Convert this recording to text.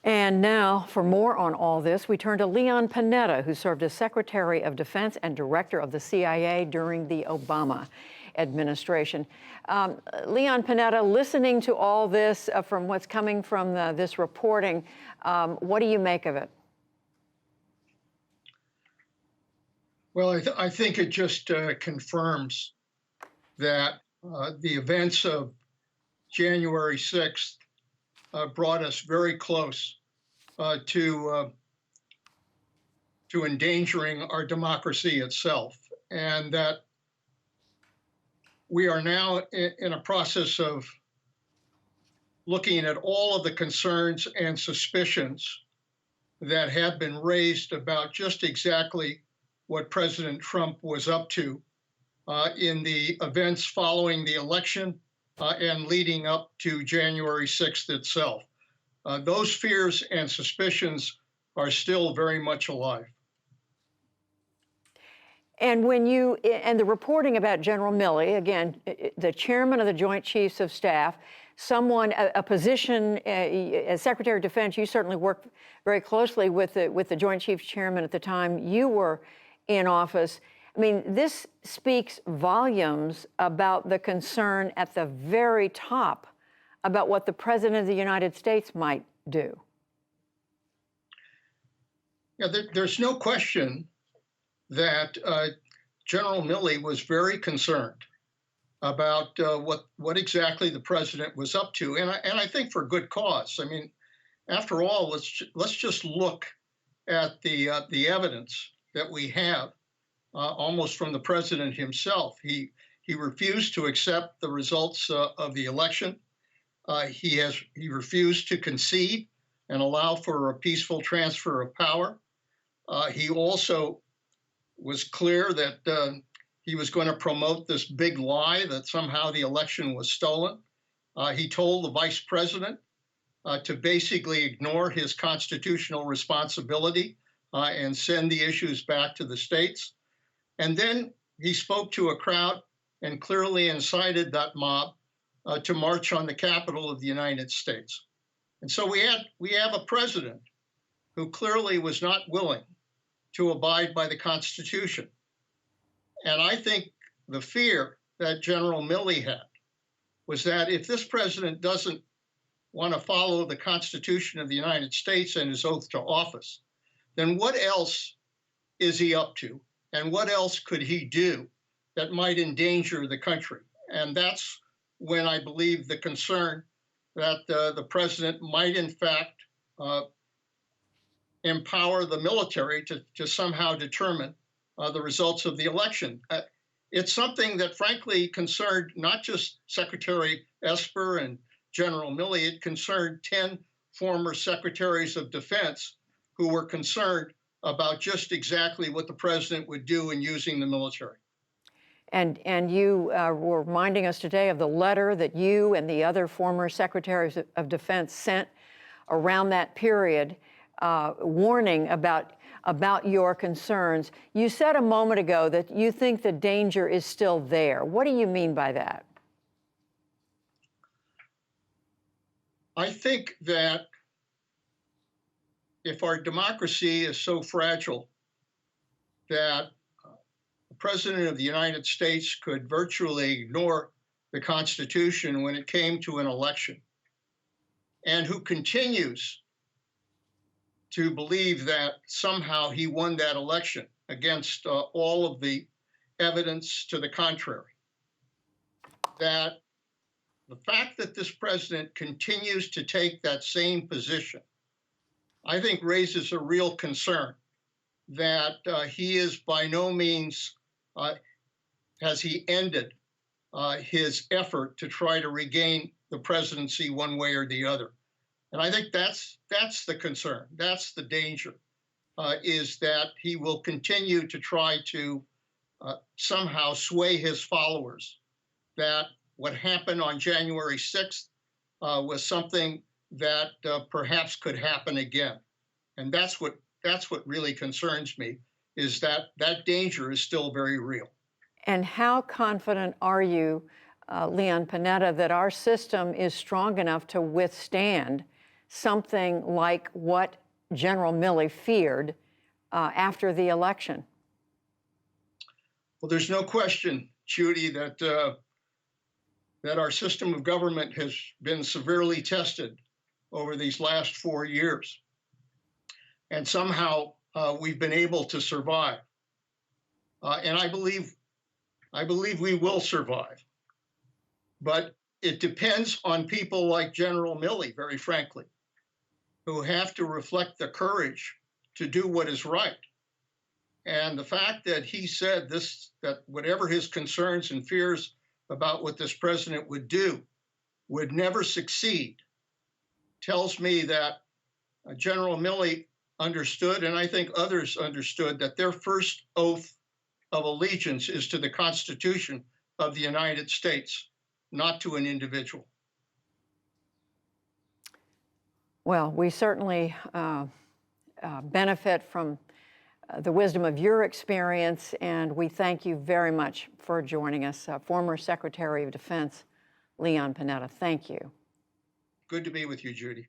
And now, for more on all this, we turn to Leon Panetta, who served as Secretary of Defense and Director of the CIA during the Obama administration. Leon Panetta, listening to all this from what's coming from this reporting, what do you make of it? Well, I think it just confirms that the events of January 6th brought us very close to endangering our democracy itself, and that we are now in a process of looking at all of the concerns and suspicions that have been raised about just exactly what President Trump was up to in the events following the election and leading up to January 6th itself. Those fears and suspicions are still very much alive. And and the reporting about General Milley, again, the chairman of the Joint Chiefs of Staff, a position as Secretary of Defense, you certainly worked very closely with the Joint Chiefs chairman at the time you were in office. I mean, this speaks volumes about the concern at the very top about what the President of the United States might do. Yeah, there's no question that General Milley was very concerned about what exactly the president was up to, and I think for good cause. I mean, after all, let's just look at the evidence that we have, almost from the president himself. He refused to accept the results of the election. He refused to concede and allow for a peaceful transfer of power. He also was clear that he was going to promote this big lie that somehow the election was stolen. He told the vice president to basically ignore his constitutional responsibility and send the issues back to the states. And then he spoke to a crowd and clearly incited that mob to march on the Capitol of the United States. And so we have a president who clearly was not willing to abide by the Constitution. And I think the fear that General Milley had was that if this president doesn't want to follow the Constitution of the United States and his oath to office, then what else is he up to? And what else could he do that might endanger the country? And that's when I believe the concern that the president might, in fact, empower the military to somehow determine the results of the election. It's something that, frankly, concerned not just Secretary Esper and General Milley, it concerned 10 former secretaries of defense who were concerned about just exactly what the president would do in using the military. And you were reminding us today of the letter that you and the other former secretaries of defense sent around that period, warning about your concerns. You said a moment ago that you think the danger is still there. What do you mean by that? I think that if our democracy is so fragile that the President of the United States could virtually ignore the Constitution when it came to an election, and who continues to believe that somehow he won that election against all of the evidence to the contrary, that the fact that this president continues to take that same position, I think raises a real concern that he is by no means, has he ended his effort to try to regain the presidency one way or the other. And I think that's the concern. That's the danger, is that he will continue to try to somehow sway his followers that what happened on January 6th was something that perhaps could happen again. And that's what really concerns me, is that danger is still very real. And how confident are you, Leon Panetta, that our system is strong enough to withstand something like what General Milley feared after the election? Well, there's no question, Judy, that our system of government has been severely tested over these last 4 years. And somehow we've been able to survive. And I believe we will survive. But it depends on people like General Milley, very frankly, who have to reflect the courage to do what is right. And the fact that he said this, that whatever his concerns and fears about what this president would do would never succeed, tells me that General Milley understood, and I think others understood, that their first oath of allegiance is to the Constitution of the United States, not to an individual. Well, we certainly benefit from the wisdom of your experience, and we thank you very much for joining us. Former Secretary of Defense Leon Panetta, thank you. Good to be with you, Judy.